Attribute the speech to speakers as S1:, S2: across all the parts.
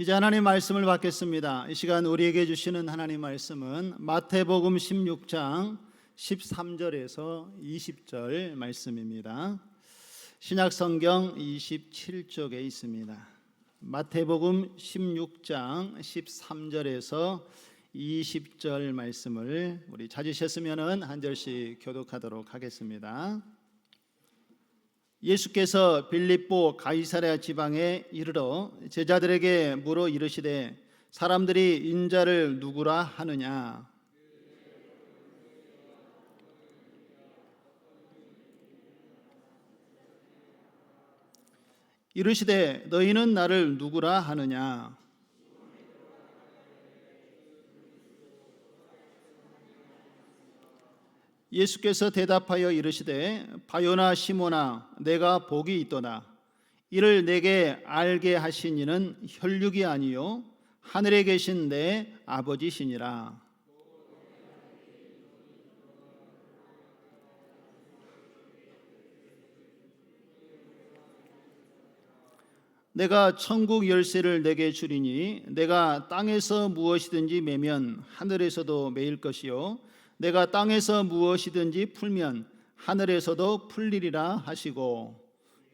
S1: 이제 하나님 말씀을 받겠습니다. 이 시간 우리에게 주시는 하나님 말씀은 마태복음 16장 13절에서 20절 말씀입니다. 신약성경 27쪽에 있습니다. 마태복음 16장 13절에서 20절 말씀을 우리 찾으셨으면 한 절씩 교독하도록 하겠습니다. 예수께서 빌립보 가이사랴 지방에 이르러 제자들에게 물어 이르시되 사람들이 인자를 누구라 하느냐. 이르시되 너희는 나를 누구라 하느냐. 예수께서 대답하여 이르시되 바요나 시몬아 내가 복이 있도다. 이를 내게 알게 하신 이는 혈육이 아니요 하늘에 계신 내 아버지시니라. 내가 천국 열쇠를 내게 주리니 내가 땅에서 무엇이든지 매면 하늘에서도 매일 것이요 내가 땅에서 무엇이든지 풀면 하늘에서도 풀리리라 하시고,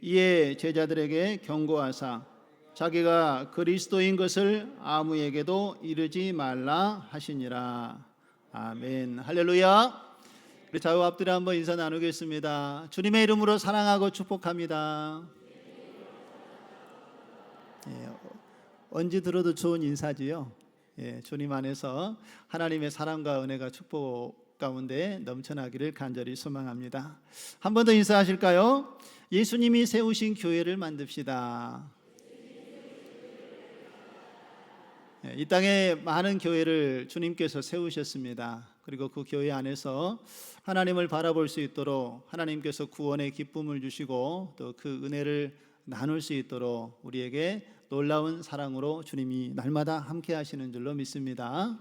S1: 이에 제자들에게 경고하사 자기가 그리스도인 것을 아무에게도 이르지 말라 하시니라. 아멘. 할렐루야. 우리 좌우 앞뒤로 한번 인사 나누겠습니다. 주님의 이름으로 사랑하고 축복합니다. 언제 들어도 좋은 인사지요. 주님 안에서 하나님의 사랑과 은혜가 축복 가운데 넘쳐나기를 간절히 소망합니다. 한 번 더 인사하실까요? 예수님이 세우신 교회를 만듭시다. 이 땅에 많은 교회를 주님께서 세우셨습니다. 그리고 그 교회 안에서 하나님을 바라볼 수 있도록 하나님께서 구원의 기쁨을 주시고 또 그 은혜를 나눌 수 있도록 우리에게 놀라운 사랑으로 주님이 날마다 함께 하시는 줄로 믿습니다.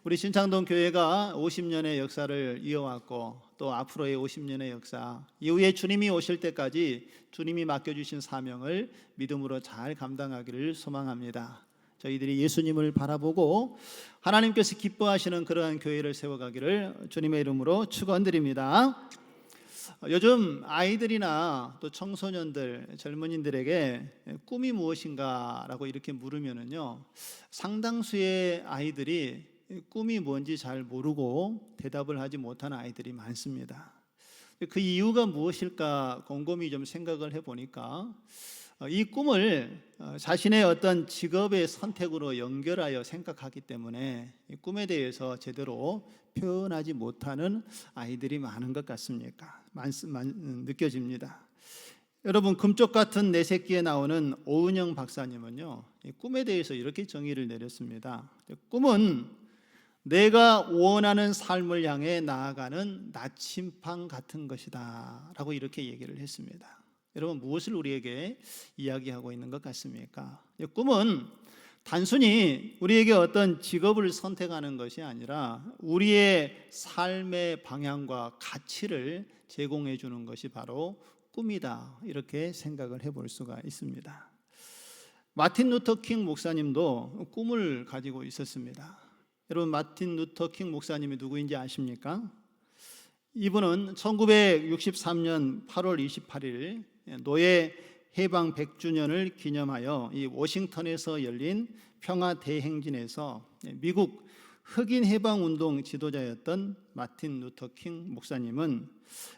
S1: 우리 신창동 교회가 50년의 역사를 이어왔고 또 앞으로의 50년의 역사 이후에 주님이 오실 때까지 주님이 맡겨주신 사명을 믿음으로 잘 감당하기를 소망합니다. 저희들이 예수님을 바라보고 하나님께서 기뻐하시는 그러한 교회를 세워가기를 주님의 이름으로 축원드립니다. 요즘 아이들이나 또 청소년들, 젊은이들에게 꿈이 무엇인가 라고 이렇게 물으면은요, 상당수의 아이들이 꿈이 뭔지 잘 모르고 대답을 하지 못하는 아이들이 많습니다. 그 이유가 무엇일까 곰곰이 좀 생각을 해보니까 이 꿈을 자신의 어떤 직업의 선택으로 연결하여 생각하기 때문에 이 꿈에 대해서 제대로 표현하지 못하는 아이들이 많은 것 같습니까? 느껴집니다. 여러분, 금쪽 같은 내 새끼에 나오는 오은영 박사님은요, 이 꿈에 대해서 이렇게 정의를 내렸습니다. 꿈은 내가 원하는 삶을 향해 나아가는 나침반 같은 것이다 라고 이렇게 얘기를 했습니다. 여러분, 무엇을 우리에게 이야기하고 있는 것 같습니까? 꿈은 단순히 우리에게 어떤 직업을 선택하는 것이 아니라 우리의 삶의 방향과 가치를 제공해 주는 것이 바로 꿈이다, 이렇게 생각을 해볼 수가 있습니다. 마틴 루터 킹 목사님도 꿈을 가지고 있었습니다. 여러분, 마틴 루터 킹 목사님이 누구인지 아십니까? 이분은 1963년 8월 28일 노예 해방 100주년을 기념하여 이 워싱턴에서 열린 평화 대행진에서 미국 흑인 해방 운동 지도자였던 마틴 루터 킹 목사님은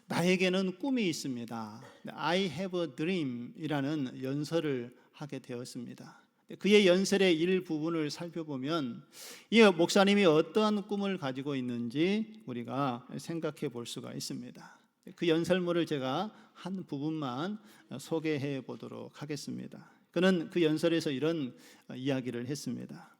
S1: 나에게는 꿈이 있습니다. I have a dream 이라는 연설을 하게 되었습니다. 그의 연설의 일부분을 살펴보면 이 목사님이 어떠한 꿈을 가지고 있는지 우리가 생각해 볼 수가 있습니다. 그 연설문을 제가 한 부분만 소개해 보도록 하겠습니다. 그는 그 연설에서 이런 이야기를 했습니다.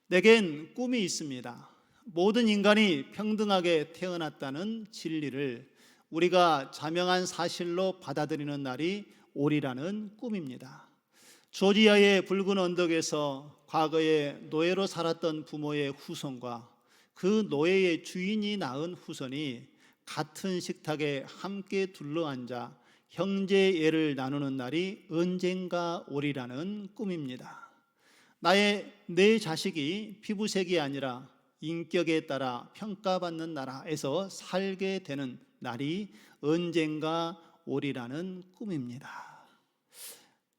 S1: 내겐 꿈이 있습니다. 모든 인간이 평등하게 태어났다는 진리를 우리가 자명한 사실로 받아들이는 날이 오리라는 꿈입니다. 조지아의 붉은 언덕에서 과거에 노예로 살았던 부모의 후손과 그 노예의 주인이 낳은 후손이 같은 식탁에 함께 둘러앉아 형제애를 나누는 날이 언젠가 오리라는 꿈입니다. 내 자식이 피부색이 아니라 인격에 따라 평가받는 나라에서 살게 되는 날이 언젠가 오리라는 꿈입니다.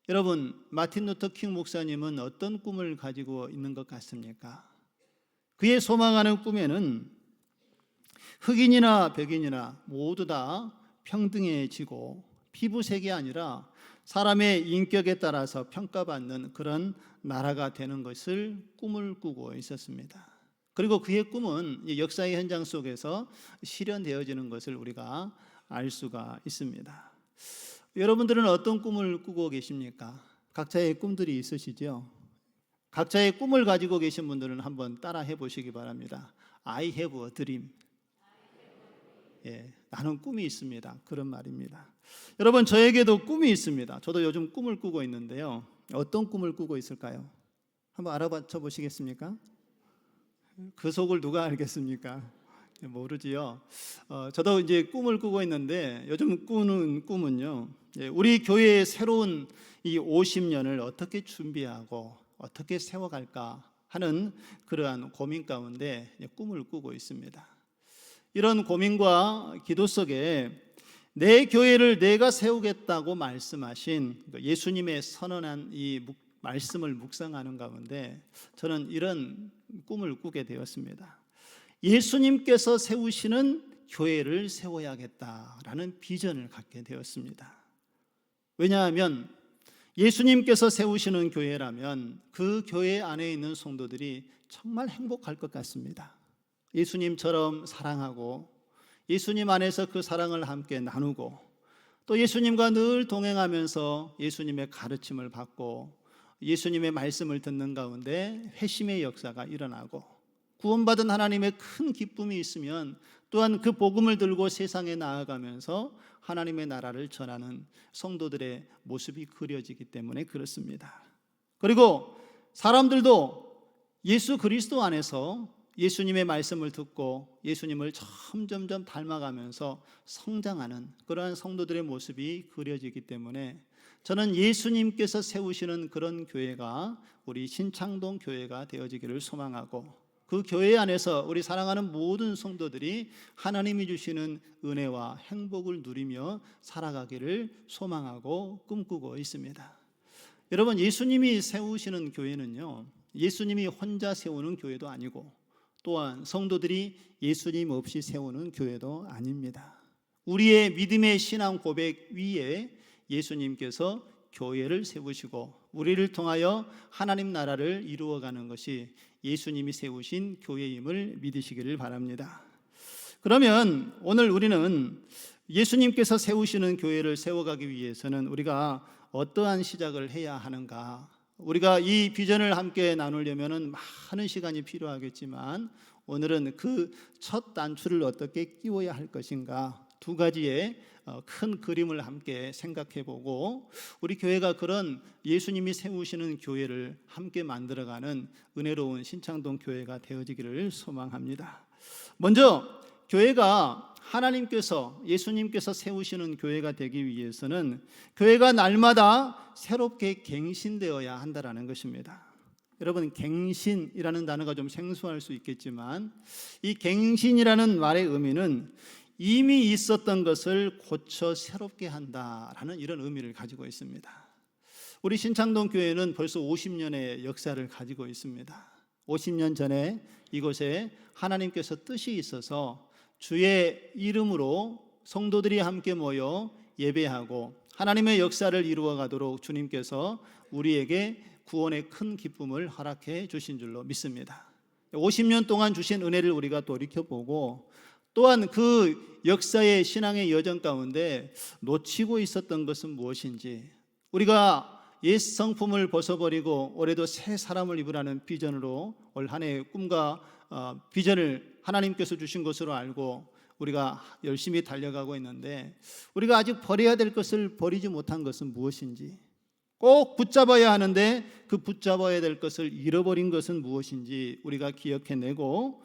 S1: 여러분, 마틴 루터 킹 목사님은 어떤 꿈을 가지고 있는 것 같습니까? 그의 소망하는 꿈에는 흑인이나 백인이나 모두 다 평등해지고 피부색이 아니라 사람의 인격에 따라서 평가받는 그런 나라가 되는 것을 꿈을 꾸고 있었습니다. 그리고 그의 꿈은 역사의 현장 속에서 실현되어지는 것을 우리가 알 수가 있습니다. 여러분들은 어떤 꿈을 꾸고 계십니까? 각자의 꿈들이 있으시죠? 각자의 꿈을 가지고 계신 분들은 한번 따라 해보시기 바랍니다. I have a dream. 나는 꿈이 있습니다. 그런 말입니다. 여러분, 저에게도 꿈이 있습니다. 저도 요즘 꿈을 꾸고 있는데요. 어떤 꿈을 꾸고 있을까요? 한번 알아맞혀 보시겠습니까? 그 속을 누가 알겠습니까? 모르지요. 저도 이제 꿈을 꾸고 있는데 요즘 꾸는 꿈은요, 우리 교회의 새로운 이 50년을 어떻게 준비하고 어떻게 세워갈까 하는 그러한 고민 가운데 꿈을 꾸고 있습니다. 이런 고민과 기도 속에 내 교회를 내가 세우겠다고 말씀하신 예수님의 선언한 이 말씀을 묵상하는 가운데 저는 이런 꿈을 꾸게 되었습니다. 예수님께서 세우시는 교회를 세워야겠다라는 비전을 갖게 되었습니다. 왜냐하면 예수님께서 세우시는 교회라면 그 교회 안에 있는 성도들이 정말 행복할 것 같습니다. 예수님처럼 사랑하고 예수님 안에서 그 사랑을 함께 나누고 또 예수님과 늘 동행하면서 예수님의 가르침을 받고 예수님의 말씀을 듣는 가운데 회심의 역사가 일어나고 구원받은 하나님의 큰 기쁨이 있으면 또한 그 복음을 들고 세상에 나아가면서 하나님의 나라를 전하는 성도들의 모습이 그려지기 때문에 그렇습니다. 그리고 사람들도 예수 그리스도 안에서 예수님의 말씀을 듣고 예수님을 점점점 닮아가면서 성장하는 그러한 성도들의 모습이 그려지기 때문에 저는 예수님께서 세우시는 그런 교회가 우리 신창동 교회가 되어지기를 소망하고 그 교회 안에서 우리 사랑하는 모든 성도들이 하나님이 주시는 은혜와 행복을 누리며 살아가기를 소망하고 꿈꾸고 있습니다. 여러분, 예수님이 세우시는 교회는요, 예수님이 혼자 세우는 교회도 아니고 또한 성도들이 예수님 없이 세우는 교회도 아닙니다. 우리의 믿음의 신앙 고백 위에 예수님께서 교회를 세우시고 우리를 통하여 하나님 나라를 이루어가는 것이 예수님이 세우신 교회임을 믿으시기를 바랍니다. 그러면 오늘 우리는 예수님께서 세우시는 교회를 세워가기 위해서는 우리가 어떠한 시작을 해야 하는가? 우리가 이 비전을 함께 나누려면 많은 시간이 필요하겠지만 오늘은 그 첫 단추를 어떻게 끼워야 할 것인가 두 가지의 큰 그림을 함께 생각해 보고 우리 교회가 그런 예수님이 세우시는 교회를 함께 만들어가는 은혜로운 신창동 교회가 되어지기를 소망합니다. 먼저 교회가 하나님께서 예수님께서 세우시는 교회가 되기 위해서는 교회가 날마다 새롭게 갱신되어야 한다는 것입니다. 여러분, 갱신이라는 단어가 좀 생소할 수 있겠지만 이 갱신이라는 말의 의미는 이미 있었던 것을 고쳐 새롭게 한다라는 이런 의미를 가지고 있습니다. 우리 신창동 교회는 벌써 50년의 역사를 가지고 있습니다. 50년 전에 이곳에 하나님께서 뜻이 있어서 주의 이름으로 성도들이 함께 모여 예배하고 하나님의 역사를 이루어 가도록 주님께서 우리에게 구원의 큰 기쁨을 허락해 주신 줄로 믿습니다. 50년 동안 주신 은혜를 우리가 돌이켜보고 또한 그 역사의 신앙의 여정 가운데 놓치고 있었던 것은 무엇인지 우리가 옛 성품을 벗어버리고 올해도 새 사람을 입으라는 비전으로 올 한 해의 꿈과 비전을 하나님께서 주신 것으로 알고 우리가 열심히 달려가고 있는데 우리가 아직 버려야 될 것을 버리지 못한 것은 무엇인지 꼭 붙잡아야 하는데 그 붙잡아야 될 것을 잃어버린 것은 무엇인지 우리가 기억해내고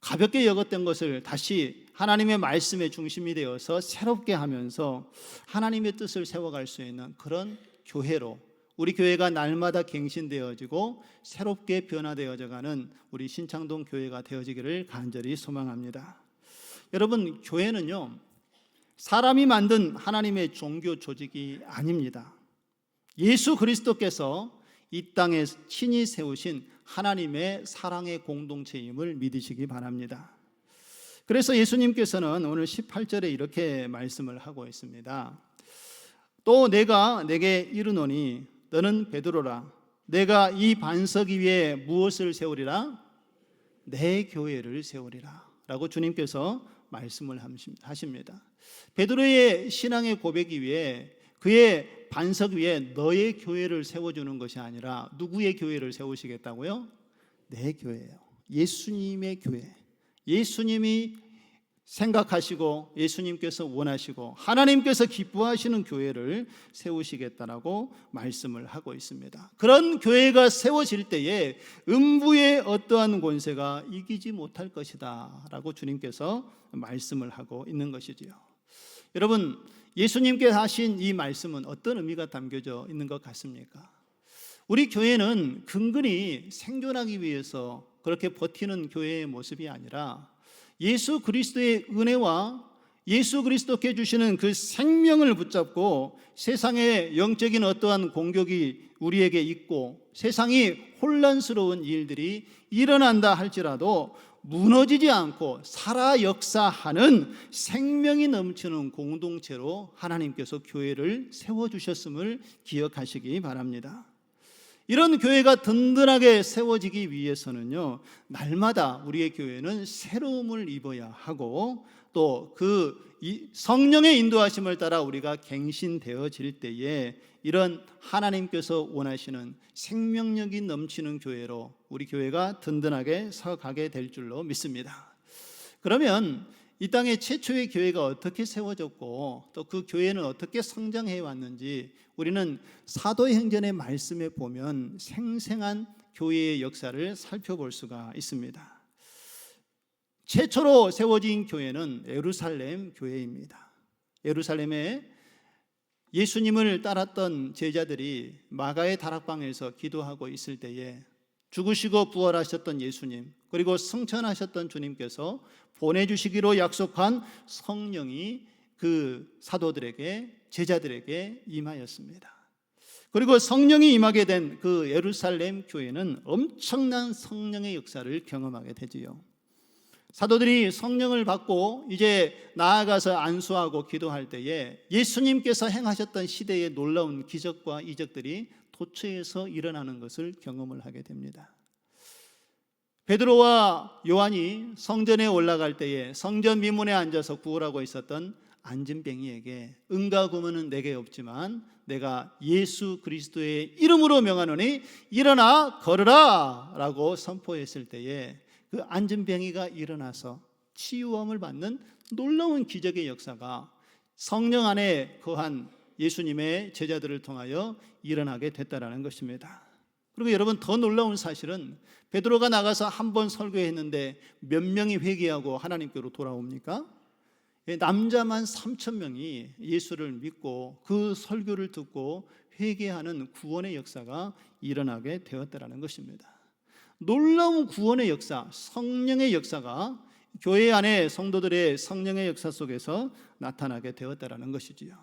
S1: 가볍게 여겼던 것을 다시 하나님의 말씀의 중심이 되어서 새롭게 하면서 하나님의 뜻을 세워갈 수 있는 그런 교회로 우리 교회가 날마다 갱신되어지고 새롭게 변화되어져가는 우리 신창동 교회가 되어지기를 간절히 소망합니다. 여러분, 교회는요, 사람이 만든 하나님의 종교 조직이 아닙니다. 예수 그리스도께서 이 땅에 친히 세우신 하나님의 사랑의 공동체임을 믿으시기 바랍니다. 그래서 예수님께서는 오늘 18절에 이렇게 말씀을 하고 있습니다. 또 내가 내게 이르노니 너는 베드로라. 내가 이 반석 위에 무엇을 세우리라? 내 교회를 세우리라 라고 주님께서 말씀을 하십니다. 베드로의 신앙의 고백 위에, 그의 반석 위에 너의 교회를 세워주는 것이 아니라 누구의 교회를 세우시겠다고요? 내 교회예요. 예수님의 교회. 예수님이 생각하시고 예수님께서 원하시고 하나님께서 기뻐하시는 교회를 세우시겠다라고 말씀을 하고 있습니다. 그런 교회가 세워질 때에 음부의 어떠한 권세가 이기지 못할 것이다 라고 주님께서 말씀을 하고 있는 것이지요. 여러분, 예수님께서 하신 이 말씀은 어떤 의미가 담겨져 있는 것 같습니까? 우리 교회는 근근히 생존하기 위해서 그렇게 버티는 교회의 모습이 아니라 예수 그리스도의 은혜와 예수 그리스도께 주시는 그 생명을 붙잡고 세상의 영적인 어떠한 공격이 우리에게 있고 세상이 혼란스러운 일들이 일어난다 할지라도 무너지지 않고 살아 역사하는 생명이 넘치는 공동체로 하나님께서 교회를 세워주셨음을 기억하시기 바랍니다. 이런 교회가 든든하게 세워지기 위해서는요, 날마다 우리의 교회는 새로움을 입어야 하고 또 그 성령의 인도하심을 따라 우리가 갱신되어질 때에 이런 하나님께서 원하시는 생명력이 넘치는 교회로 우리 교회가 든든하게 서가게 될 줄로 믿습니다. 그러면 이 땅에 최초의 교회가 어떻게 세워졌고 또 그 교회는 어떻게 성장해 왔는지 우리는 사도행전의 말씀에 보면 생생한 교회의 역사를 살펴볼 수가 있습니다. 최초로 세워진 교회는 예루살렘 교회입니다. 예루살렘에 예수님을 따랐던 제자들이 마가의 다락방에서 기도하고 있을 때에 죽으시고 부활하셨던 예수님, 그리고 승천하셨던 주님께서 보내주시기로 약속한 성령이 그 사도들에게, 제자들에게 임하였습니다. 그리고 성령이 임하게 된 그 예루살렘 교회는 엄청난 성령의 역사를 경험하게 되지요. 사도들이 성령을 받고 이제 나아가서 안수하고 기도할 때에 예수님께서 행하셨던 시대의 놀라운 기적과 이적들이 도처에서 일어나는 것을 경험을 하게 됩니다. 베드로와 요한이 성전에 올라갈 때에 성전 미문에 앉아서 구걸하고 있었던 안진뱅이에게 은과 금은 내게 없지만 내가 예수 그리스도의 이름으로 명하노니 일어나 걸으라 라고 선포했을 때에 그 안진뱅이가 일어나서 치유함을 받는 놀라운 기적의 역사가 성령 안에 거한 예수님의 제자들을 통하여 일어나게 됐다라는 것입니다. 그리고 여러분, 더 놀라운 사실은 베드로가 나가서 한 번 설교했는데 몇 명이 회개하고 하나님께로 돌아옵니까? 남자만 3,000명이 예수를 믿고 그 설교를 듣고 회개하는 구원의 역사가 일어나게 되었다라는 것입니다. 놀라운 구원의 역사, 성령의 역사가 교회 안에 성도들의 성령의 역사 속에서 나타나게 되었다라는 것이지요.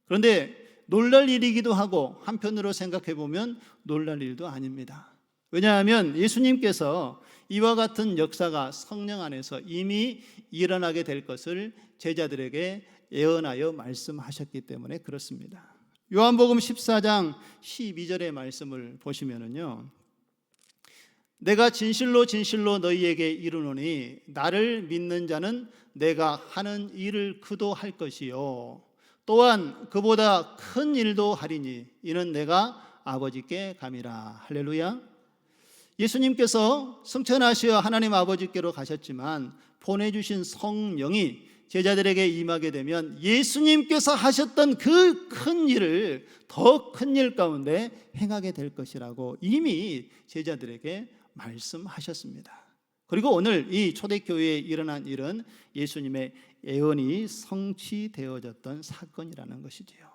S1: 그런데 놀랄 일이기도 하고 한편으로 생각해 보면 놀랄 일도 아닙니다. 왜냐하면 예수님께서 이와 같은 역사가 성령 안에서 이미 일어나게 될 것을 제자들에게 예언하여 말씀하셨기 때문에 그렇습니다. 요한복음 14장 12절의 말씀을 보시면은요, 내가 진실로 진실로 너희에게 이르노니 나를 믿는 자는 내가 하는 일을 그도 할 것이요 또한 그보다 큰 일도 하리니 이는 내가 아버지께 감이라. 할렐루야. 예수님께서 승천하시어 하나님 아버지께로 가셨지만 보내주신 성령이 제자들에게 임하게 되면 예수님께서 하셨던 그 큰 일을 더 큰 일 가운데 행하게 될 것이라고 이미 제자들에게 말씀하셨습니다. 그리고 오늘 이 초대교회에 일어난 일은 예수님의 예언이 성취되어졌던 사건이라는 것이지요.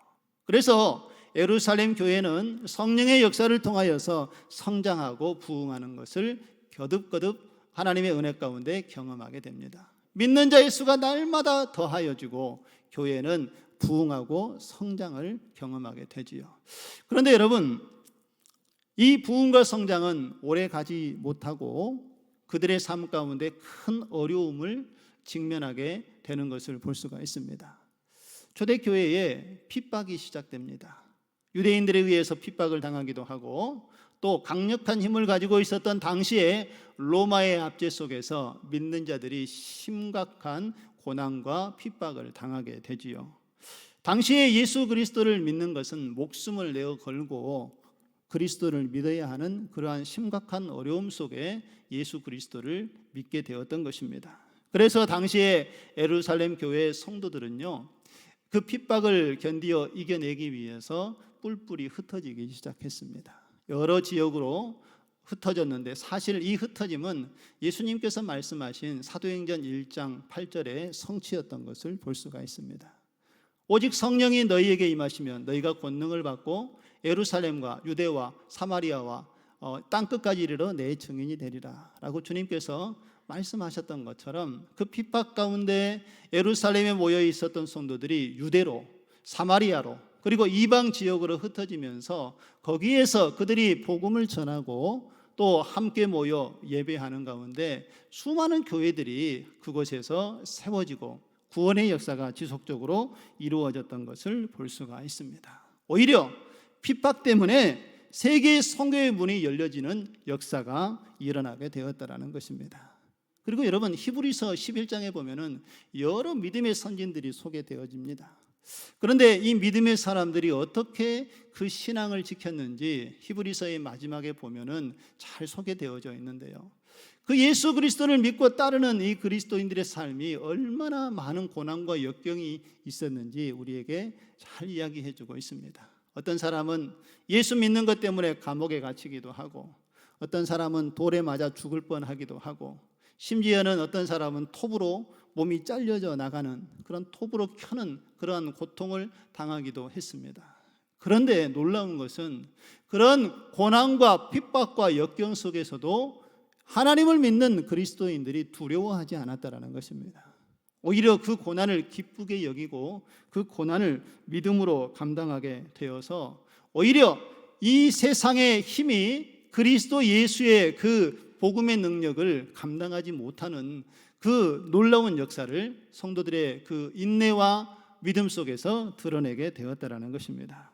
S1: 그래서 예루살렘 교회는 성령의 역사를 통하여서 성장하고 부흥하는 것을 거듭거듭 하나님의 은혜 가운데 경험하게 됩니다. 믿는 자의 수가 날마다 더하여지고 교회는 부흥하고 성장을 경험하게 되지요. 그런데 여러분, 이 부흥과 성장은 오래 가지 못하고 그들의 삶 가운데 큰 어려움을 직면하게 되는 것을 볼 수가 있습니다. 초대교회에 핍박이 시작됩니다. 유대인들에 의해서 핍박을 당하기도 하고 또 강력한 힘을 가지고 있었던 당시에 로마의 압제 속에서 믿는 자들이 심각한 고난과 핍박을 당하게 되지요. 당시에 예수 그리스도를 믿는 것은 목숨을 내어 걸고 그리스도를 믿어야 하는 그러한 심각한 어려움 속에 예수 그리스도를 믿게 되었던 것입니다. 그래서 당시에 예루살렘 교회 성도들은요, 그 핍박을 견디어 이겨내기 위해서 뿔뿔이 흩어지기 시작했습니다. 여러 지역으로 흩어졌는데 사실 이 흩어짐은 예수님께서 말씀하신 사도행전 1장 8절의 성취였던 것을 볼 수가 있습니다. 오직 성령이 너희에게 임하시면 너희가 권능을 받고 예루살렘과 유대와 사마리아와 땅끝까지 이르러 내 증인이 되리라 라고 주님께서 말씀하셨던 것처럼 그 핍박 가운데 예루살렘에 모여 있었던 성도들이 유대로, 사마리아로, 그리고 이방 지역으로 흩어지면서 거기에서 그들이 복음을 전하고 또 함께 모여 예배하는 가운데 수많은 교회들이 그곳에서 세워지고 구원의 역사가 지속적으로 이루어졌던 것을 볼 수가 있습니다. 오히려 핍박 때문에 세계의 선교의 문이 열려지는 역사가 일어나게 되었다는 것입니다. 그리고 여러분, 히브리서 11장에 보면은 여러 믿음의 선진들이 소개되어집니다. 그런데 이 믿음의 사람들이 어떻게 그 신앙을 지켰는지 히브리서의 마지막에 보면은 잘 소개되어져 있는데요. 그 예수 그리스도를 믿고 따르는 이 그리스도인들의 삶이 얼마나 많은 고난과 역경이 있었는지 우리에게 잘 이야기해 주고 있습니다. 어떤 사람은 예수 믿는 것 때문에 감옥에 갇히기도 하고, 어떤 사람은 돌에 맞아 죽을 뻔하기도 하고, 심지어는 어떤 사람은 톱으로 몸이 잘려져 나가는 그런 톱으로 켜는 그러한 고통을 당하기도 했습니다. 그런데 놀라운 것은 그런 고난과 핍박과 역경 속에서도 하나님을 믿는 그리스도인들이 두려워하지 않았다는 것입니다. 오히려 그 고난을 기쁘게 여기고 그 고난을 믿음으로 감당하게 되어서 오히려 이 세상의 힘이 그리스도 예수의 그 복음의 능력을 감당하지 못하는 그 놀라운 역사를 성도들의 그 인내와 믿음 속에서 드러내게 되었다는 것입니다.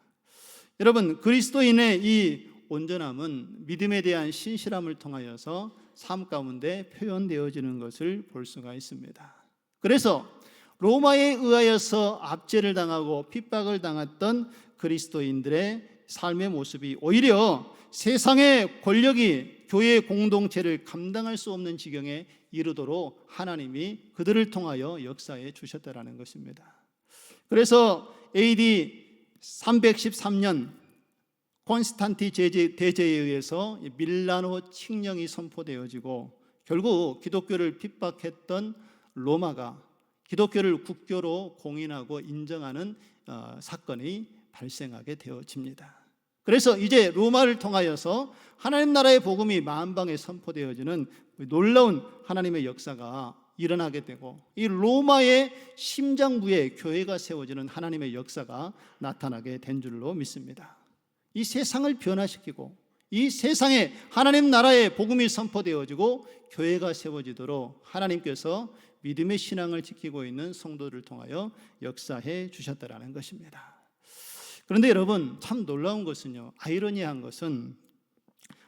S1: 여러분, 그리스도인의 이 온전함은 믿음에 대한 신실함을 통하여서 삶 가운데 표현되어지는 것을 볼 수가 있습니다. 그래서 로마에 의하여서 압제를 당하고 핍박을 당했던 그리스도인들의 삶의 모습이 오히려 세상의 권력이 교회의 공동체를 감당할 수 없는 지경에 이르도록 하나님이 그들을 통하여 역사해 주셨다는 것입니다. 그래서 AD 313년 콘스탄티 대제에 의해서 밀라노 칙령이 선포되어지고 결국 기독교를 핍박했던 로마가 기독교를 국교로 공인하고 인정하는 사건이 발생하게 되어집니다. 그래서 이제 로마를 통하여서 하나님 나라의 복음이 만방에 선포되어지는 놀라운 하나님의 역사가 일어나게 되고 이 로마의 심장부에 교회가 세워지는 하나님의 역사가 나타나게 된 줄로 믿습니다. 이 세상을 변화시키고 이 세상에 하나님 나라의 복음이 선포되어지고 교회가 세워지도록 하나님께서 믿음의 신앙을 지키고 있는 성도를 통하여 역사해 주셨다는 것입니다. 그런데 여러분, 참 놀라운 것은요, 아이러니한 것은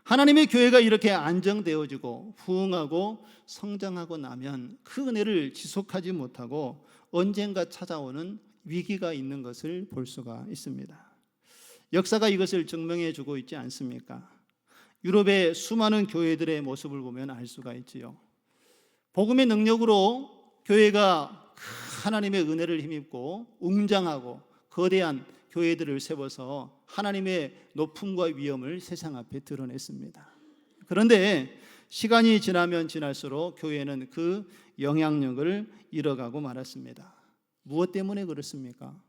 S1: 하나님의 교회가 이렇게 안정되어지고 부흥하고 성장하고 나면 그 은혜를 지속하지 못하고 언젠가 찾아오는 위기가 있는 것을 볼 수가 있습니다. 역사가 이것을 증명해 주고 있지 않습니까? 유럽의 수많은 교회들의 모습을 보면 알 수가 있지요. 복음의 능력으로 교회가 하나님의 은혜를 힘입고 웅장하고 거대한 교회들을 세워서 하나님의 높음과 위엄을 세상 앞에 드러냈습니다. 그런데 시간이 지나면 지날수록 교회는 그 영향력을 잃어가고 말았습니다. 무엇 때문에 그렇습니까?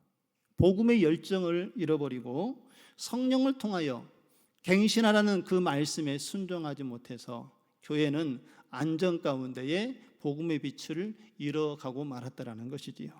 S1: 복음의 열정을 잃어버리고 성령을 통하여 갱신하라는 그 말씀에 순종하지 못해서 교회는 안전 가운데에 복음의 빛을 잃어가고 말았다라는 것이지요.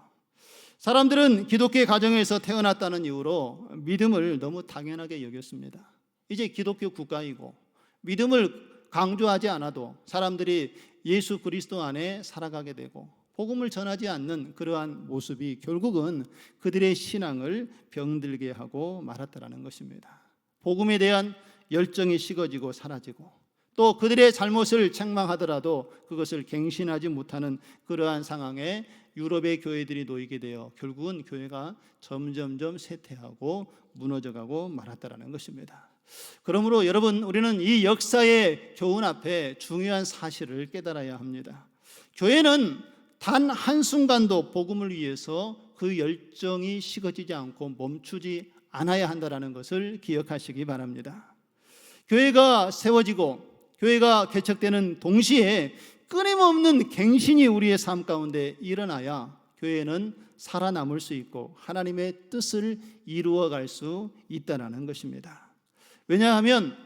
S1: 사람들은 기독교 가정에서 태어났다는 이유로 믿음을 너무 당연하게 여겼습니다. 이제 기독교 국가이고 믿음을 강조하지 않아도 사람들이 예수 그리스도 안에 살아가게 되고 복음을 전하지 않는 그러한 모습이 결국은 그들의 신앙을 병들게 하고 말았다라는 것입니다. 복음에 대한 열정이 식어지고 사라지고 또 그들의 잘못을 책망하더라도 그것을 갱신하지 못하는 그러한 상황에 유럽의 교회들이 놓이게 되어 결국은 교회가 점점점 쇠퇴하고 무너져가고 말았다라는 것입니다. 그러므로 여러분, 우리는 이 역사의 교훈 앞에 중요한 사실을 깨달아야 합니다. 교회는 단 한순간도 복음을 위해서 그 열정이 식어지지 않고 멈추지 않아야 한다는 것을 기억하시기 바랍니다. 교회가 세워지고 교회가 개척되는 동시에 끊임없는 갱신이 우리의 삶 가운데 일어나야 교회는 살아남을 수 있고 하나님의 뜻을 이루어갈 수 있다는 것입니다. 왜냐하면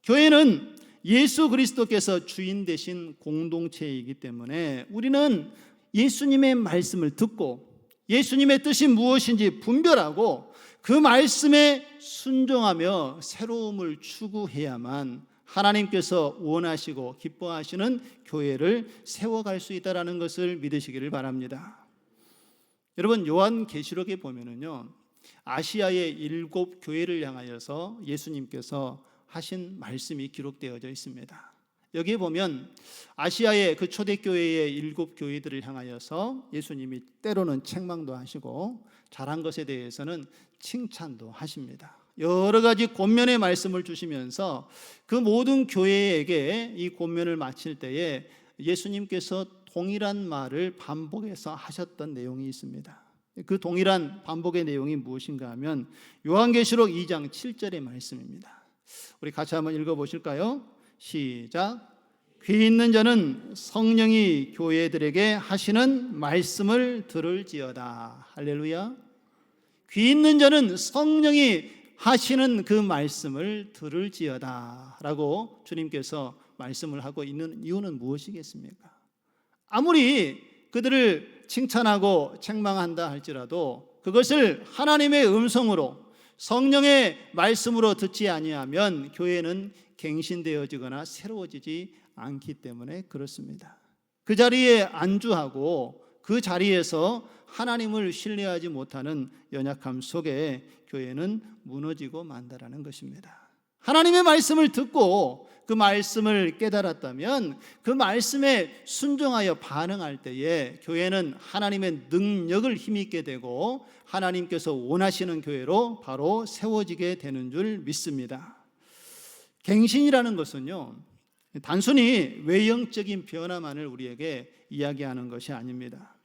S1: 교회는 예수 그리스도께서 주인 되신 공동체이기 때문에 우리는 예수님의 말씀을 듣고 예수님의 뜻이 무엇인지 분별하고 그 말씀에 순종하며 새로움을 추구해야만 하나님께서 원하시고 기뻐하시는 교회를 세워갈 수 있다는 것을 믿으시기를 바랍니다. 여러분, 요한계시록에 보면은요, 아시아의 7 교회를 향하여서 예수님께서 하신 말씀이 기록되어져 있습니다. 여기에 보면 아시아의 그 초대교회의 7 교회들을 향하여서 예수님이 때로는 책망도 하시고 잘한 것에 대해서는 칭찬도 하십니다. 여러 가지 권면의 말씀을 주시면서 그 모든 교회에게 이 권면을 마칠 때에 예수님께서 동일한 말을 반복해서 하셨던 내용이 있습니다. 그 동일한 반복의 내용이 무엇인가 하면 요한계시록 2장 7절의 말씀입니다. 우리 같이 한번 읽어보실까요? 시작. 귀 있는 자는 성령이 교회들에게 하시는 말씀을 들을지어다. 할렐루야. 귀 있는 자는 성령이 하시는 그 말씀을 들을지어다 라고 주님께서 말씀을 하고 있는 이유는 무엇이겠습니까? 아무리 그들을 칭찬하고 책망한다 할지라도 그것을 하나님의 음성으로 성령의 말씀으로 듣지 아니하면 교회는 갱신되어지거나 새로워지지 않기 때문에 그렇습니다. 그 자리에 안주하고 그 자리에서 하나님을 신뢰하지 못하는 연약함 속에 교회는 무너지고 만다라는 것입니다. 하나님의 말씀을 듣고 그 말씀을 깨달았다면 그 말씀에 순종하여 반응할 때에 교회는 하나님의 능력을 힘입게 되고 하나님께서 원하시는 교회로 바로 세워지게 되는 줄 믿습니다. 갱신이라는 것은요, 단순히 외형적인 변화만을 우리에게 이야기하는 것이 아닙니다.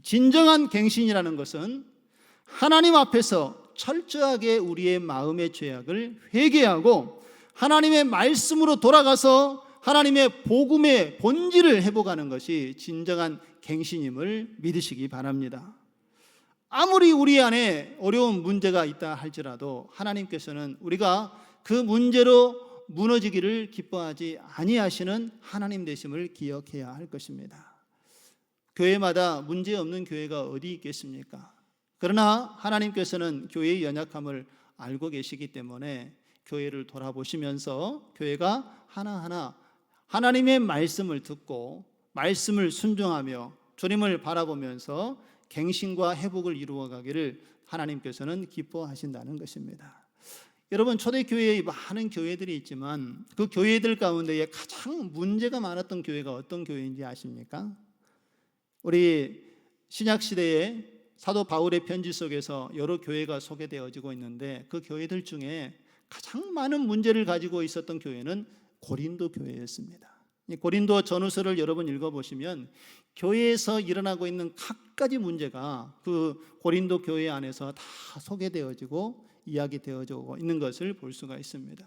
S1: 진정한 갱신이라는 것은 하나님 앞에서 철저하게 우리의 마음의 죄악을 회개하고 하나님의 말씀으로 돌아가서 하나님의 복음의 본질을 회복하는 것이 진정한 갱신임을 믿으시기 바랍니다. 아무리 우리 안에 어려운 문제가 있다 할지라도 하나님께서는 우리가 그 문제로 무너지기를 기뻐하지 아니하시는 하나님 되심을 기억해야 할 것입니다. 교회마다 문제 없는 교회가 어디 있겠습니까? 그러나 하나님께서는 교회의 연약함을 알고 계시기 때문에 교회를 돌아보시면서 교회가 하나하나 하나님의 말씀을 듣고 말씀을 순종하며 주님을 바라보면서 갱신과 회복을 이루어가기를 하나님께서는 기뻐하신다는 것입니다. 여러분, 초대교회에 많은 교회들이 있지만 그 교회들 가운데에 가장 문제가 많았던 교회가 어떤 교회인지 아십니까? 우리 신약시대에 사도 바울의 편지 속에서 여러 교회가 소개되어지고 있는데 그 교회들 중에 가장 많은 문제를 가지고 있었던 교회는 고린도 교회였습니다. 이 고린도 전후서를 여러분 읽어보시면 교회에서 일어나고 있는 갖가지 문제가 그 고린도 교회 안에서 다 소개되어지고 이야기되어지고 있는 것을 볼 수가 있습니다.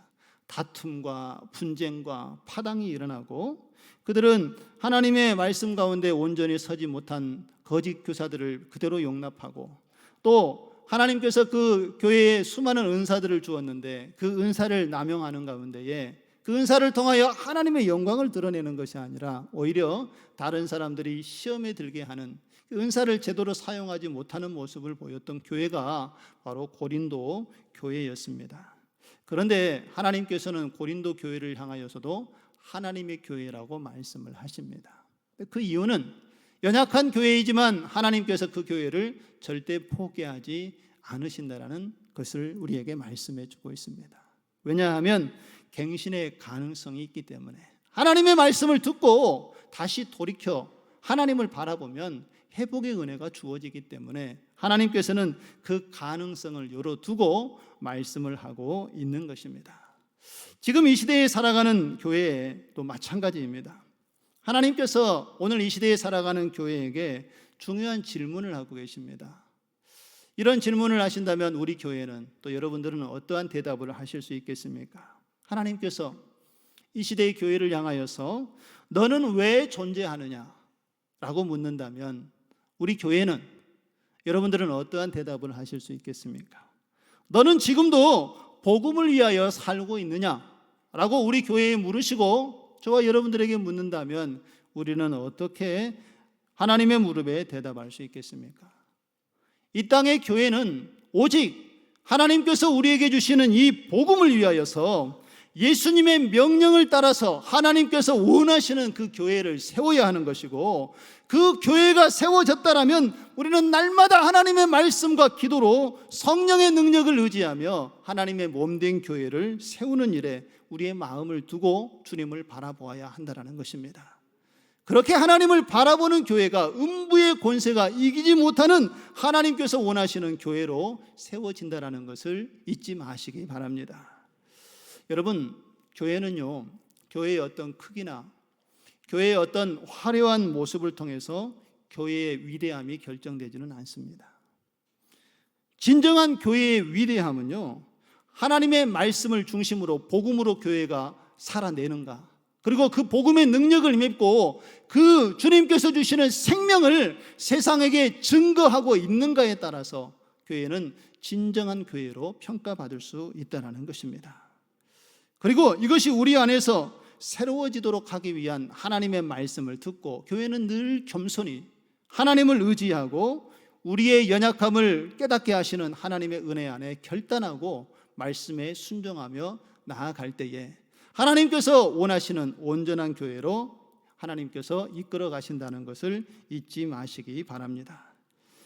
S1: 다툼과 분쟁과 파당이 일어나고 그들은 하나님의 말씀 가운데 온전히 서지 못한 거짓 교사들을 그대로 용납하고 또 하나님께서 그 교회에 수많은 은사들을 주었는데 그 은사를 남용하는 가운데에 그 은사를 통하여 하나님의 영광을 드러내는 것이 아니라 오히려 다른 사람들이 시험에 들게 하는 그 은사를 제대로 사용하지 못하는 모습을 보였던 교회가 바로 고린도 교회였습니다. 그런데 하나님께서는 고린도 교회를 향하여서도 하나님의 교회라고 말씀을 하십니다. 그 이유는 연약한 교회이지만 하나님께서 그 교회를 절대 포기하지 않으신다라는 것을 우리에게 말씀해 주고 있습니다. 왜냐하면 갱신의 가능성이 있기 때문에 하나님의 말씀을 듣고 다시 돌이켜 하나님을 바라보면 회복의 은혜가 주어지기 때문에 하나님께서는 그 가능성을 열어두고 말씀을 하고 있는 것입니다. 지금 이 시대에 살아가는 교회도 마찬가지입니다. 하나님께서 오늘 이 시대에 살아가는 교회에게 중요한 질문을 하고 계십니다. 이런 질문을 하신다면 우리 교회는 또 여러분들은 어떠한 대답을 하실 수 있겠습니까? 하나님께서 이 시대의 교회를 향하여서 너는 왜 존재하느냐? 라고 묻는다면 우리 교회는 여러분들은 어떠한 대답을 하실 수 있겠습니까? 너는 지금도 복음을 위하여 살고 있느냐? 라고 우리 교회에 물으시고 저와 여러분들에게 묻는다면 우리는 어떻게 하나님의 무릎에 대답할 수 있겠습니까? 이 땅의 교회는 오직 하나님께서 우리에게 주시는 이 복음을 위하여서 예수님의 명령을 따라서 하나님께서 원하시는 그 교회를 세워야 하는 것이고 그 교회가 세워졌다라면 우리는 날마다 하나님의 말씀과 기도로 성령의 능력을 의지하며 하나님의 몸된 교회를 세우는 일에 우리의 마음을 두고 주님을 바라보아야 한다는 것입니다. 그렇게 하나님을 바라보는 교회가 음부의 권세가 이기지 못하는 하나님께서 원하시는 교회로 세워진다는 것을 잊지 마시기 바랍니다. 여러분, 교회는요, 교회의 어떤 크기나 교회의 어떤 화려한 모습을 통해서 교회의 위대함이 결정되지는 않습니다. 진정한 교회의 위대함은요, 하나님의 말씀을 중심으로 복음으로 교회가 살아내는가, 그리고 그 복음의 능력을 믿고 그 주님께서 주시는 생명을 세상에게 증거하고 있는가에 따라서 교회는 진정한 교회로 평가받을 수 있다는 것입니다. 그리고 이것이 우리 안에서 새로워지도록 하기 위한 하나님의 말씀을 듣고 교회는 늘 겸손히 하나님을 의지하고 우리의 연약함을 깨닫게 하시는 하나님의 은혜 안에 결단하고 말씀에 순종하며 나아갈 때에 하나님께서 원하시는 온전한 교회로 하나님께서 이끌어 가신다는 것을 잊지 마시기 바랍니다.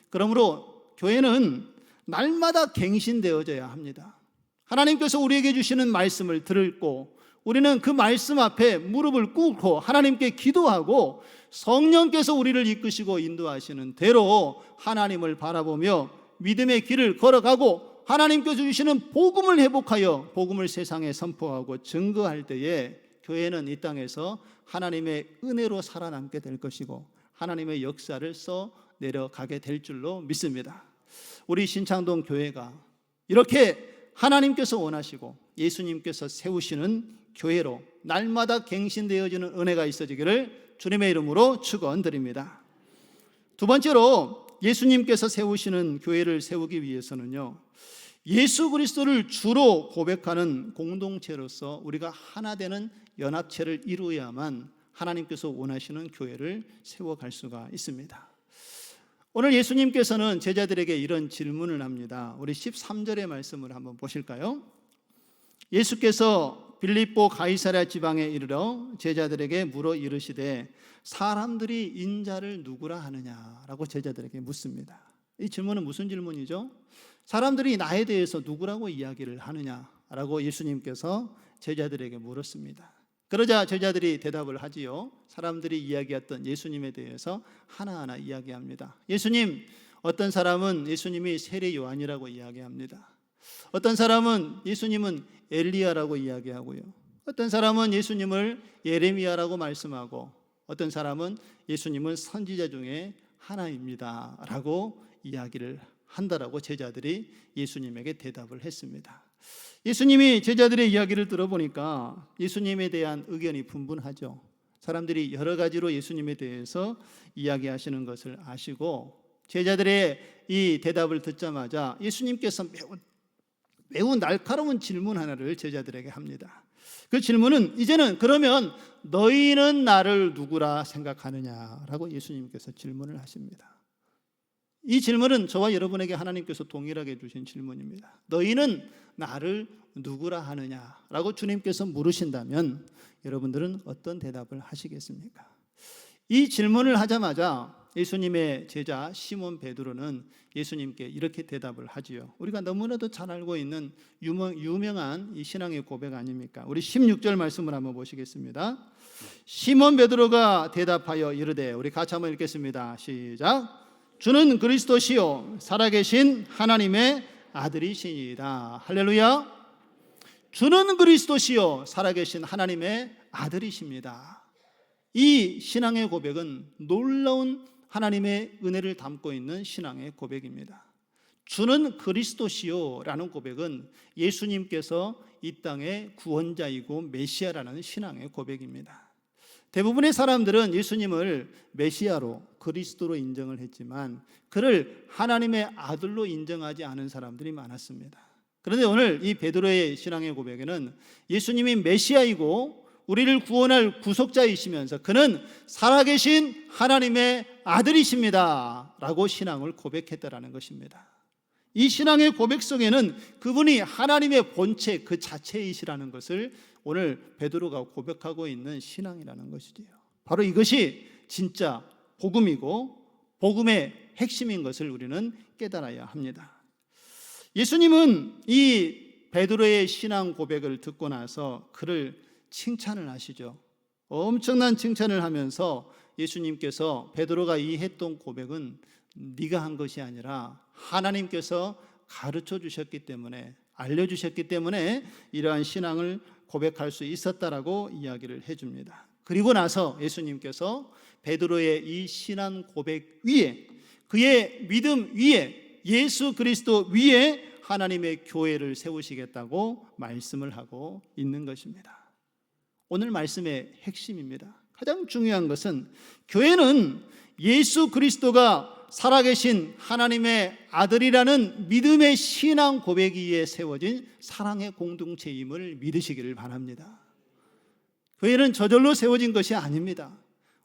S1: 그러므로 교회는 날마다 갱신되어져야 합니다. 하나님께서 우리에게 주시는 말씀을 듣고 우리는 그 말씀 앞에 무릎을 꿇고 하나님께 기도하고 성령께서 우리를 이끄시고 인도하시는 대로 하나님을 바라보며 믿음의 길을 걸어가고 하나님께서 주시는 복음을 회복하여 복음을 세상에 선포하고 증거할 때에 교회는 이 땅에서 하나님의 은혜로 살아남게 될 것이고 하나님의 역사를 써 내려가게 될 줄로 믿습니다. 우리 신창동 교회가 이렇게 하나님께서 원하시고 예수님께서 세우시는 교회로 날마다 갱신되어지는 은혜가 있어지기를 주님의 이름으로 축원드립니다. 두 번째로 예수님께서 세우시는 교회를 세우기 위해서는요, 예수 그리스도를 주로 고백하는 공동체로서 우리가 하나 되는 연합체를 이루어야만 하나님께서 원하시는 교회를 세워갈 수가 있습니다. 오늘 예수님께서는 제자들에게 이런 질문을 합니다. 우리 13절의 말씀을 한번 보실까요? 예수께서 빌립보 가이사랴 지방에 이르러 제자들에게 물어 이르시되 사람들이 인자를 누구라 하느냐라고 제자들에게 묻습니다. 이 질문은 무슨 질문이죠? 사람들이 나에 대해서 누구라고 이야기를 하느냐라고 예수님께서 제자들에게 물었습니다. 그러자 제자들이 대답을 하지요. 사람들이 이야기했던 예수님에 대해서 하나하나 이야기합니다. 예수님, 어떤 사람은 예수님이 세례 요한이라고 이야기합니다. 어떤 사람은 예수님은 엘리야라고 이야기하고요. 어떤 사람은 예수님을 예레미야라고 말씀하고 어떤 사람은 예수님은 선지자 중에 하나입니다 라고 이야기를 한다라고 제자들이 예수님에게 대답을 했습니다. 예수님이 제자들의 이야기를 들어보니까 예수님에 대한 의견이 분분하죠. 사람들이 여러 가지로 예수님에 대해서 이야기하시는 것을 아시고 제자들의 이 대답을 듣자마자 예수님께서 매우 날카로운 질문 하나를 제자들에게 합니다. 그 질문은 이제는 그러면 너희는 나를 누구라 생각하느냐라고 예수님께서 질문을 하십니다. 이 질문은 저와 여러분에게 하나님께서 동일하게 주신 질문입니다. 너희는 나를 누구라 하느냐라고 주님께서 물으신다면 여러분들은 어떤 대답을 하시겠습니까? 이 질문을 하자마자 예수님의 제자 시몬 베드로는 예수님께 이렇게 대답을 하지요. 우리가 너무나도 잘 알고 있는 유명한 이 신앙의 고백 아닙니까? 우리 16절 말씀을 한번 보시겠습니다. 시몬 베드로가 대답하여 이르되, 우리 같이 한번 읽겠습니다. 시작. 주는 그리스도시요 살아계신 하나님의 아들이시니이다. 할렐루야. 주는 그리스도시요 살아계신 하나님의 아들이십니다. 이 신앙의 고백은 놀라운 하나님의 은혜를 담고 있는 신앙의 고백입니다. 주는 그리스도시요라는 고백은 예수님께서 이 땅의 구원자이고 메시아라는 신앙의 고백입니다. 대부분의 사람들은 예수님을 메시아로 그리스도로 인정을 했지만 그를 하나님의 아들로 인정하지 않은 사람들이 많았습니다. 그런데 오늘 이 베드로의 신앙의 고백에는 예수님이 메시아이고 우리를 구원할 구속자이시면서 그는 살아계신 하나님의 아들이십니다 라고 신앙을 고백했다라는 것입니다. 이 신앙의 고백 속에는 그분이 하나님의 본체 그 자체이시라는 것을 오늘 베드로가 고백하고 있는 신앙이라는 것이지요. 바로 이것이 진짜 복음이고 복음의 핵심인 것을 우리는 깨달아야 합니다. 예수님은 이 베드로의 신앙 고백을 듣고 나서 그를 칭찬을 하시죠. 엄청난 칭찬을 하면서 예수님께서 베드로가 이 했던 고백은 네가 한 것이 아니라 하나님께서 가르쳐 주셨기 때문에, 알려주셨기 때문에 이러한 신앙을 고백할 수 있었다라고 이야기를 해줍니다. 그리고 나서 예수님께서 베드로의 이 신앙 고백 위에, 그의 믿음 위에, 예수 그리스도 위에 하나님의 교회를 세우시겠다고 말씀을 하고 있는 것입니다. 오늘 말씀의 핵심입니다. 가장 중요한 것은 교회는 예수 그리스도가 살아계신 하나님의 아들이라는 믿음의 신앙 고백 위에 세워진 사랑의 공동체임을 믿으시기를 바랍니다. 교회는 저절로 세워진 것이 아닙니다.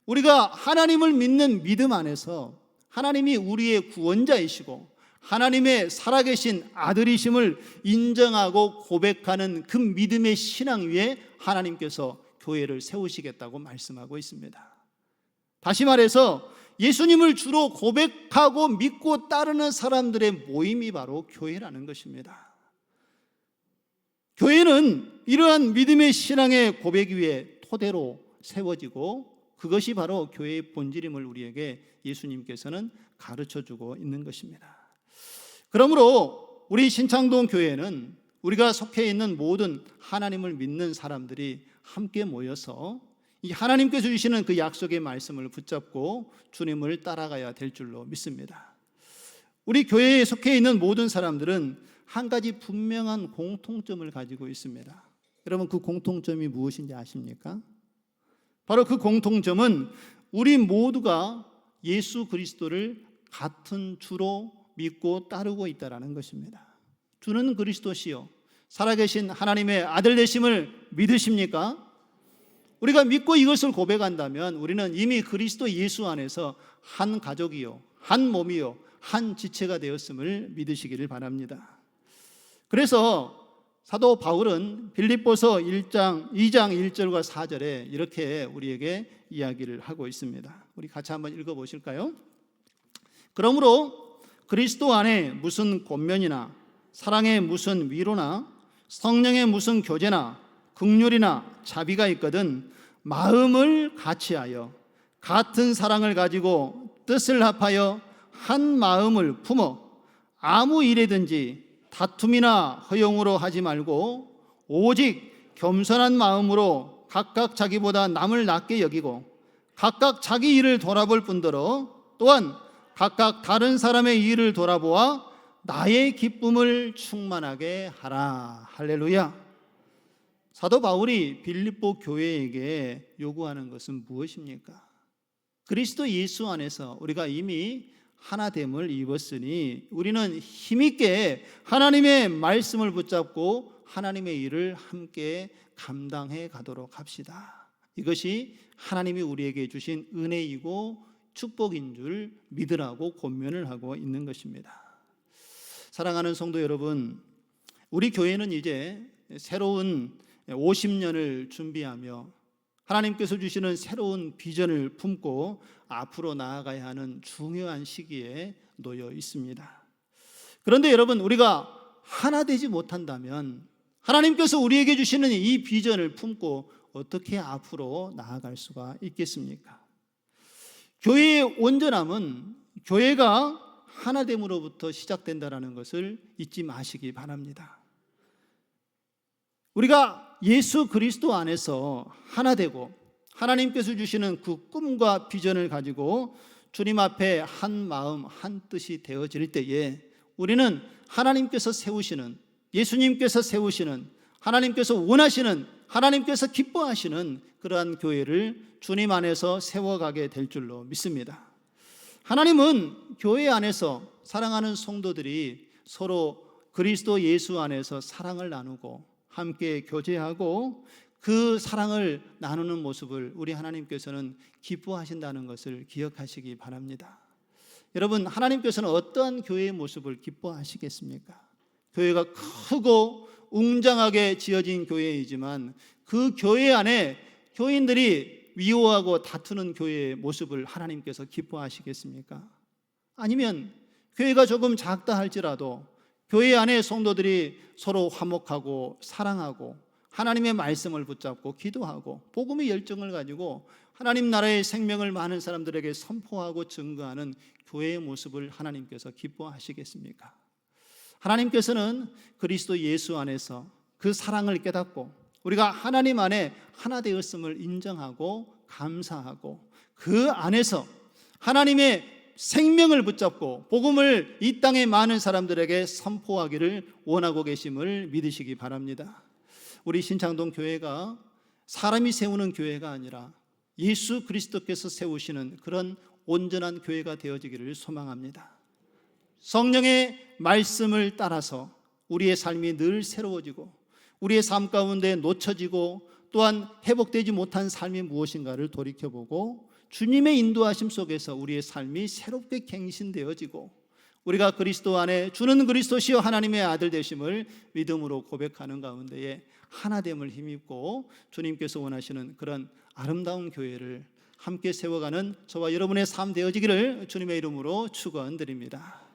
S1: 우리가 하나님을 믿는 믿음 안에서 하나님이 우리의 구원자이시고 하나님의 살아계신 아들이심을 인정하고 고백하는 그 믿음의 신앙 위에 하나님께서 교회를 세우시겠다고 말씀하고 있습니다. 다시 말해서 예수님을 주로 고백하고 믿고 따르는 사람들의 모임이 바로 교회라는 것입니다. 교회는 이러한 믿음의 신앙의 고백 위에 토대로 세워지고 그것이 바로 교회의 본질임을 우리에게 예수님께서는 가르쳐주고 있는 것입니다. 그러므로 우리 신창동 교회는 우리가 속해 있는 모든 하나님을 믿는 사람들이 함께 모여서 이 하나님께서 주시는 그 약속의 말씀을 붙잡고 주님을 따라가야 될 줄로 믿습니다. 우리 교회에 속해 있는 모든 사람들은 한 가지 분명한 공통점을 가지고 있습니다. 여러분 그 공통점이 무엇인지 아십니까? 바로 그 공통점은 우리 모두가 예수 그리스도를 같은 주로 믿고 따르고 있다는 것입니다. 주는 그리스도시요 살아계신 하나님의 아들 되심을 믿으십니까? 우리가 믿고 이것을 고백한다면 우리는 이미 그리스도 예수 안에서 한 가족이요 한 몸이요 한 지체가 되었음을 믿으시기를 바랍니다. 그래서 사도 바울은 빌립보서 2장 1절과 4절에 이렇게 우리에게 이야기를 하고 있습니다. 우리 같이 한번 읽어보실까요? 그러므로 그리스도 안에 무슨 권면이나 사랑의 무슨 위로나 성령의 무슨 교제나 긍휼이나 자비가 있거든 마음을 같이하여 같은 사랑을 가지고 뜻을 합하여 한 마음을 품어 아무 일이든지 다툼이나 허용으로 하지 말고 오직 겸손한 마음으로 각각 자기보다 남을 낮게 여기고 각각 자기 일을 돌아볼 뿐더러 또한 각각 다른 사람의 일을 돌아보아 나의 기쁨을 충만하게 하라. 할렐루야. 사도 바울이 빌립보 교회에게 요구하는 것은 무엇입니까? 그리스도 예수 안에서 우리가 이미 하나됨을 입었으니 우리는 힘있게 하나님의 말씀을 붙잡고 하나님의 일을 함께 감당해 가도록 합시다. 이것이 하나님이 우리에게 주신 은혜이고 축복인 줄 믿으라고 권면을 하고 있는 것입니다. 사랑하는 성도 여러분, 우리 교회는 이제 새로운 50년을 준비하며 하나님께서 주시는 새로운 비전을 품고 앞으로 나아가야 하는 중요한 시기에 놓여 있습니다. 그런데 여러분, 우리가 하나 되지 못한다면 하나님께서 우리에게 주시는 이 비전을 품고 어떻게 앞으로 나아갈 수가 있겠습니까? 교회의 온전함은 교회가 하나됨으로부터 시작된다는 것을 잊지 마시기 바랍니다. 우리가 예수 그리스도 안에서 하나 되고 하나님께서 주시는 그 꿈과 비전을 가지고 주님 앞에 한 마음 한 뜻이 되어질 때에 우리는 하나님께서 세우시는, 예수님께서 세우시는, 하나님께서 원하시는, 하나님께서 기뻐하시는 그러한 교회를 주님 안에서 세워가게 될 줄로 믿습니다. 하나님은 교회 안에서 사랑하는 성도들이 서로 그리스도 예수 안에서 사랑을 나누고 함께 교제하고 그 사랑을 나누는 모습을 우리 하나님께서는 기뻐하신다는 것을 기억하시기 바랍니다. 여러분, 하나님께서는 어떠한 교회의 모습을 기뻐하시겠습니까? 교회가 크고 웅장하게 지어진 교회이지만 그 교회 안에 교인들이 위호하고 다투는 교회의 모습을 하나님께서 기뻐하시겠습니까? 아니면 교회가 조금 작다 할지라도 교회 안에 성도들이 서로 화목하고 사랑하고 하나님의 말씀을 붙잡고 기도하고 복음의 열정을 가지고 하나님 나라의 생명을 많은 사람들에게 선포하고 증거하는 교회의 모습을 하나님께서 기뻐하시겠습니까? 하나님께서는 그리스도 예수 안에서 그 사랑을 깨닫고 우리가 하나님 안에 하나 되었음을 인정하고 감사하고 그 안에서 하나님의 생명을 붙잡고 복음을 이 땅의 많은 사람들에게 선포하기를 원하고 계심을 믿으시기 바랍니다. 우리 신창동 교회가 사람이 세우는 교회가 아니라 예수 그리스도께서 세우시는 그런 온전한 교회가 되어지기를 소망합니다. 성령의 말씀을 따라서 우리의 삶이 늘 새로워지고 우리의 삶 가운데 놓쳐지고 또한 회복되지 못한 삶이 무엇인가를 돌이켜보고 주님의 인도하심 속에서 우리의 삶이 새롭게 갱신되어지고 우리가 그리스도 안에 주는 그리스도시요 하나님의 아들 되심을 믿음으로 고백하는 가운데에 하나됨을 힘입고 주님께서 원하시는 그런 아름다운 교회를 함께 세워가는 저와 여러분의 삶 되어지기를 주님의 이름으로 축원드립니다.